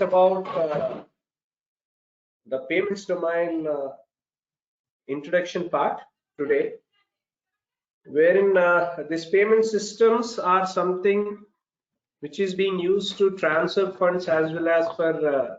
about the payments domain introduction part today, wherein these payment systems are something which is being used to transfer funds as well as for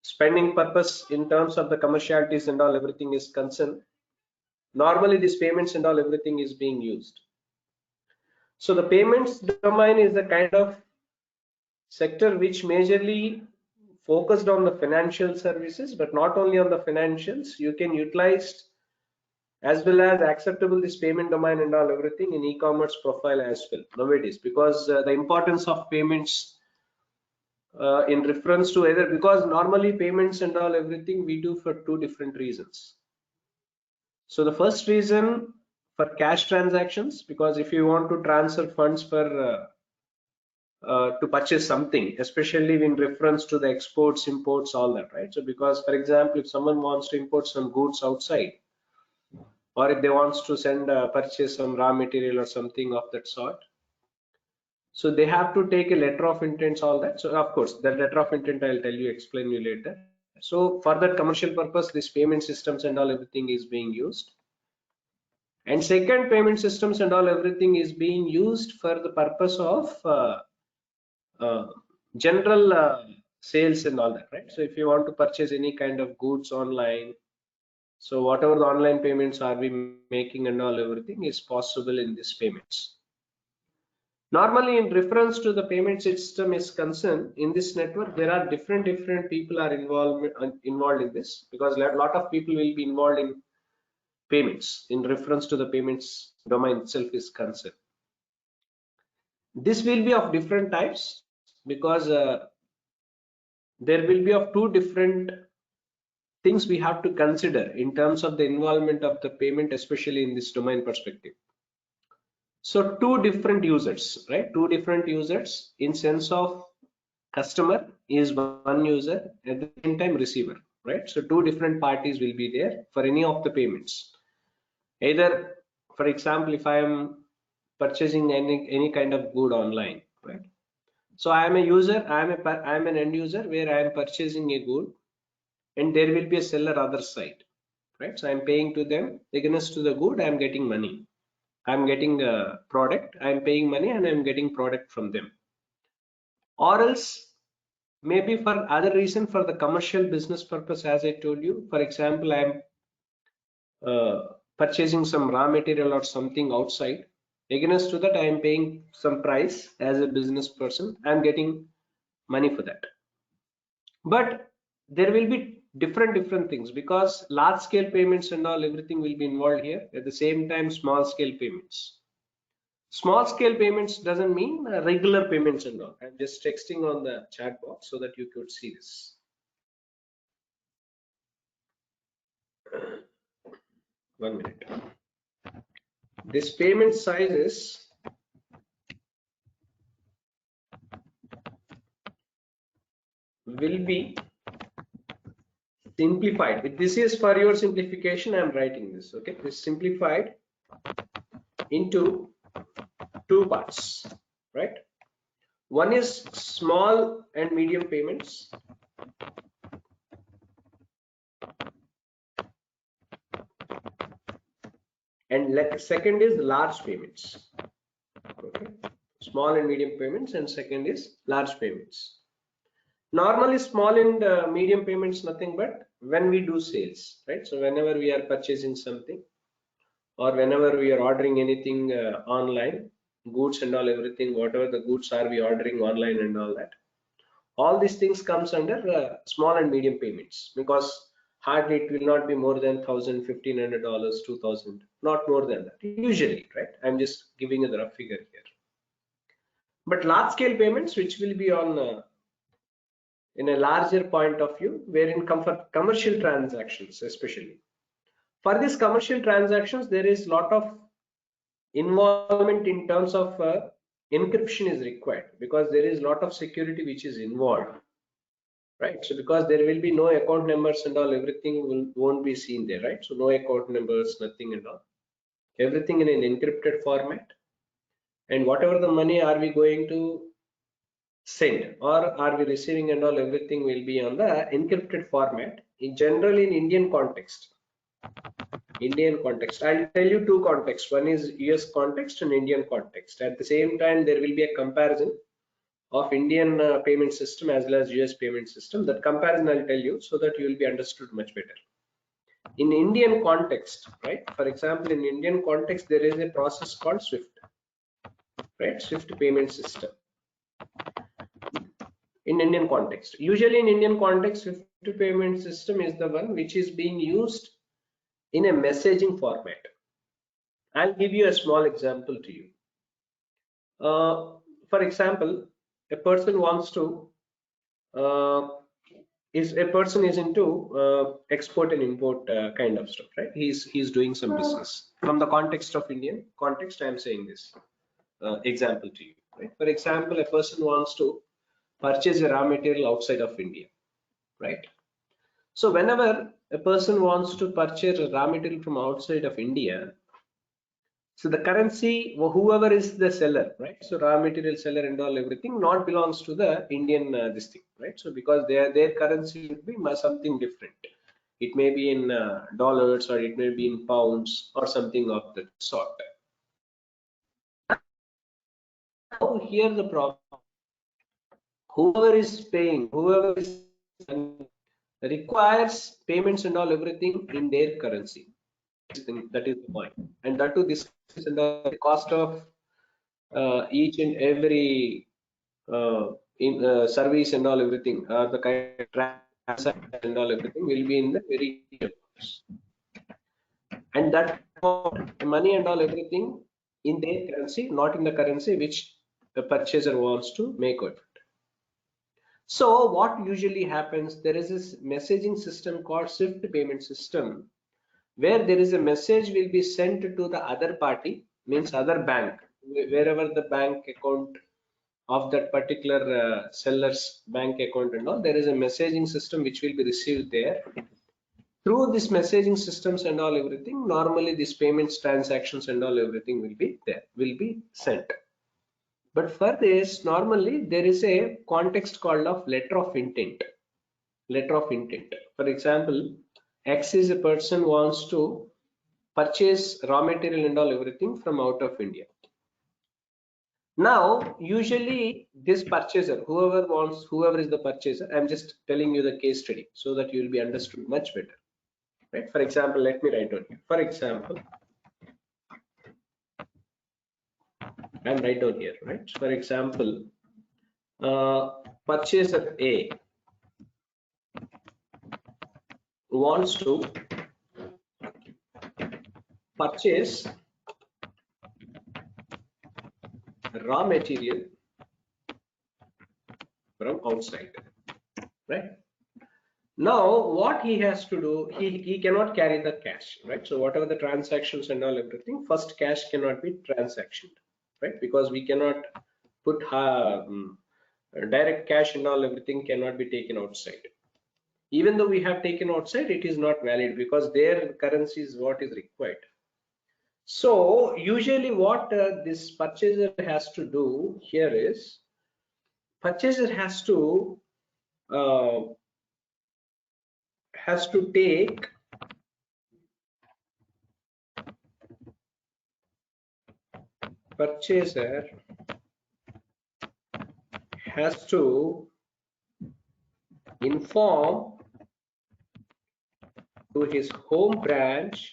spending purpose in terms of the commercialities and all, everything is concerned. Normally these payments and all, everything is being used. So the payments domain is a kind of sector which majorly focused on the financial services, but not only on the financials. You can utilize as well as acceptable this payment domain and all, everything in e-commerce profile as well nowadays, because the importance of payments in reference to either, because normally payments and all, everything we do for two different reasons. So the first reason for cash transactions, because if you want to transfer funds for to purchase something, especially in reference to the exports, imports, all that, right? So because, for example, if someone wants to import some goods outside, or if they wants to send purchase some raw material or something of that sort, so they have to take a letter of intent, all that. So of course that letter of intent I'll tell you, explain you later. So for that commercial purpose, this payment systems and all, everything is being used. And second, payment systems and all, everything is being used for the purpose of general sales and all that, right? So if you want to purchase any kind of goods online, so whatever the online payments are we making and all, everything is possible in these payments. Normally in reference to the payment system is concerned, in this network there are different people are involved in this, because a lot of people will be involved in payments in reference to the payments domain itself is concerned. This will be of different types, because there will be of two different things we have to consider in terms of the involvement of the payment, especially in this domain perspective. So two different users, right? Two different users in sense of customer is one user, at the same time receiver, right? So two different parties will be there for any of the payments. Either, for example, if I am purchasing any kind of good online, right? So I am a user, I am an end user where I am purchasing a good, and there will be a seller other side, right? So I am paying to them against to the good, I am getting money. I am getting a product, I am paying money, and I am getting product from them. Or else maybe for other reason, for the commercial business purpose, as I told you, for example, I am purchasing some raw material or something outside. Against to that, I am paying some price as a business person. I am getting money for that. But there will be different things, because large scale payments and all, everything will be involved here. At the same time, small scale payments. Small scale payments doesn't mean regular payments and all. I'm just texting on the chat box so that you could see this. 1 minute. This payment sizes will be simplified. This is for your simplification, I'm writing this, okay? This simplified into two parts, right? One is small and medium payments, and second is large payments, okay? Small and medium payments, and second is large payments. Normally small and medium payments, nothing but when we do sales, right? So whenever we are purchasing something, or whenever we are ordering anything online, goods and all, everything, whatever the goods are we ordering online and all that, all these things comes under small and medium payments, because hardly it will not be more than $1,000, $1,500, $2,000, not more than that usually, right? I'm just giving a rough figure here. But large scale payments, which will be on in a larger point of view, wherein come for commercial transactions, especially for these commercial transactions, there is lot of involvement in terms of encryption is required, because there is lot of security which is involved, right? So because there will be no account numbers and all, everything won't be seen there, right? So no account numbers, nothing and all, everything in an encrypted format. And whatever the money are we going to send, or are we receiving and all, everything will be on the encrypted format, in generally in Indian context. I'll tell you two contexts. One is US context and Indian context. At the same time, there will be a comparison of Indian payment system as well as US payment system. That comparison I'll tell you so that you will be understood much better. In Indian context, right? For example, in Indian context, there is a process called SWIFT, right? SWIFT payment system. In Indian context, usually in Indian context, SWIFT payment system is the one which is being used in a messaging format. I'll give you a small example to you. For example, a person wants to is into export and import kind of stuff, right? He's doing some business. From the context of Indian context, I am saying this example to you, right? For example, a person wants to purchase a raw material outside of India, right? So whenever a person wants to purchase a raw material from outside of India, so the currency, whoever is the seller, right? So raw material seller and all, everything not belongs to the Indian this thing, right? So because their currency would be something different. It may be in dollars, or it may be in pounds, or something of that sort. Now here the problem: whoever is paying, whoever is requires payments and all, everything in their currency. That is the point. And that too, this is the cost of each and every in service and all, everything, the kind of transaction and all, everything will be in the very numbers. And that money and all, everything in their currency, not in the currency which the purchaser wants to make it. So what usually happens, there is this messaging system called SWIFT payment system, where there is a message will be sent to the other party, means other bank, wherever the bank account of that particular seller's bank account and all, there is a messaging system which will be received there. Through this messaging systems and all, everything, normally these payments, transactions and all, everything will be there, will be sent. But for this, normally there is a context called of letter of intent. Letter of intent. For example, X is a person wants to purchase raw material and all, everything from out of India. Now, usually this purchaser, whoever is the purchaser, I'm just telling you the case study so that you will be understood much better, right? For example, let me write down here. For example, I'm write down here, right? For example, purchaser A wants to purchase raw material from outside, right? Now what he has to do, he cannot carry the cash, right? So whatever the transactions and all, everything, first cash cannot be transactioned, right? Because we cannot put direct cash and all, everything cannot be taken outside. Even though we have taken outside, it is not valid because their currency is what is required. So usually what this purchaser has to do here is, purchaser has to take purchaser has to inform to his home branch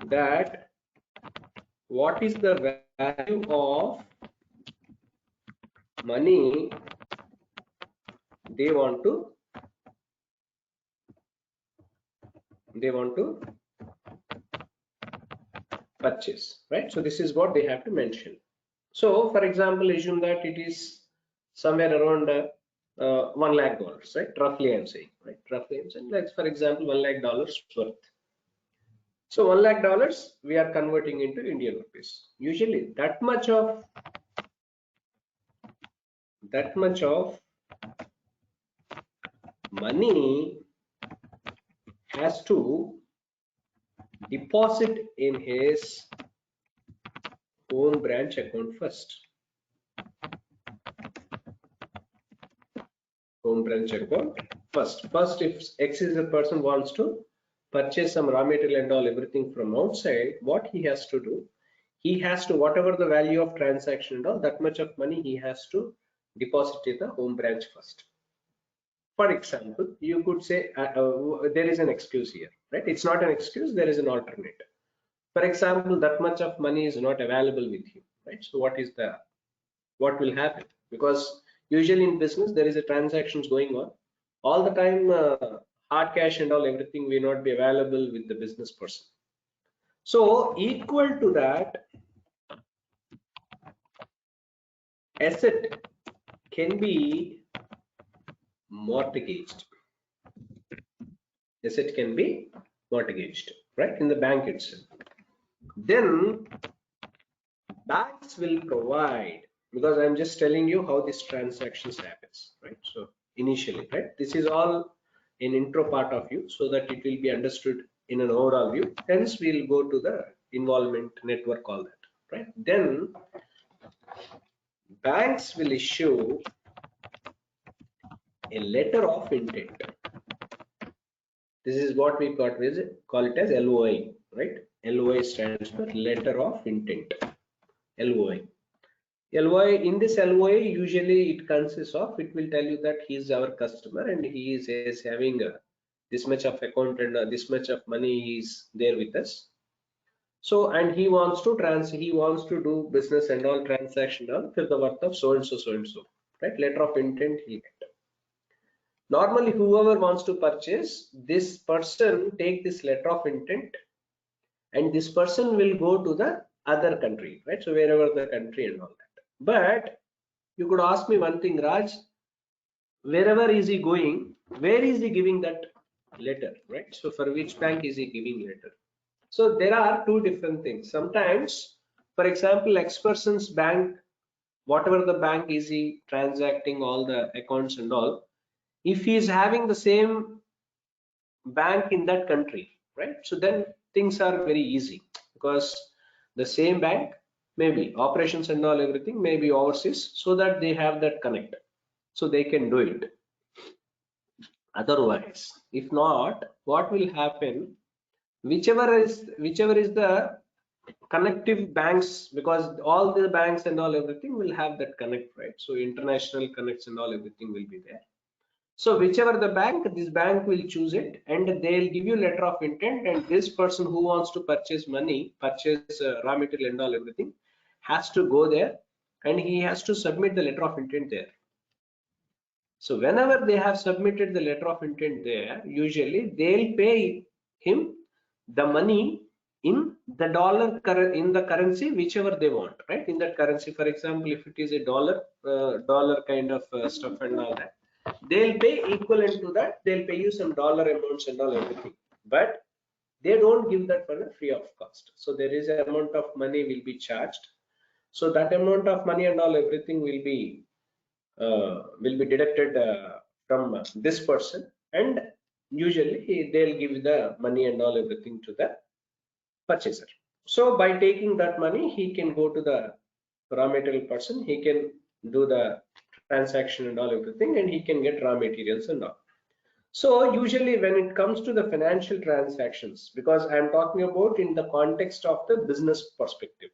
that what is the value of money they want to purchase, right? So this is what they have to mention. So for example, assume that it is somewhere around $1 lakh, right? Roughly I'm saying, right? Roughly I'm saying, like for example, $1 lakh worth. So $1 lakh we are converting into Indian rupees. Usually that much of money has to deposit in his home branch account first. Home branch account first. First, if X is a person wants to purchase some raw material and all everything from outside, what he has to do, he has to, whatever the value of transaction and all, that much of money he has to deposit in the home branch first. For example, you could say there is an excuse here, right? It's not an excuse, there is an alternative. For example, that much of money is not available with you, right? So what will happen? Because usually in business there is a transactions going on all the time. Hard cash and all everything will not be available with the business person. So equal to that, asset can be mortgaged. Asset can be mortgaged, right, in the bank itself. Then banks will provide, because I'm just telling you how this transactions happens, right? So initially, right, this is all an intro part of you so that it will be understood in an overall view. Hence we'll go to the involvement network, all that, right? Then banks will issue a letter of intent. This is what we call it as LOI, right? LOI stands for letter of intent. LOI. LOI, in this LOI, usually it consists of, it will tell you that he is our customer and he is having this much of account and this much of money is there with us. So, and he wants to do business and all transaction all for the worth of so and so, right? Letter of intent he get. Normally, whoever wants to purchase, this person take this letter of intent and this person will go to the other country, right? So wherever the country and all that. But you could ask me one thing, Raj, wherever is he going, where is he giving that letter, right? So for which bank is he giving letter? So there are two different things. Sometimes, for example, X person's bank, whatever the bank is he transacting all the accounts and all, if he is having the same bank in that country, right? So then things are very easy because the same bank, maybe operations and all everything may be overseas, so that they have that connect, so they can do it. Otherwise, if not, what will happen? Whichever is the connective banks, because all the banks and all everything will have that connect, right? So international connects and all everything will be there. So whichever the bank, this bank will choose it and they'll give you letter of intent, and this person who wants to purchase raw material and all everything has to go there and he has to submit the letter of intent there. So whenever they have submitted the letter of intent there, usually they'll pay him the money in the in the currency whichever they want, right? In that currency, for example, if it is a dollar kind of stuff and all that, they'll pay equivalent to that. They'll pay you some dollar amounts and all everything, but they don't give that for the free of cost. So there is an amount of money will be charged. So that amount of money and all everything will be deducted from this person, and usually they'll give the money and all everything to the purchaser. So by taking that money, he can go to the raw material person, he can do the transaction and all everything, and he can get raw materials and all. So usually when it comes to the financial transactions, because I'm talking about in the context of the business perspective,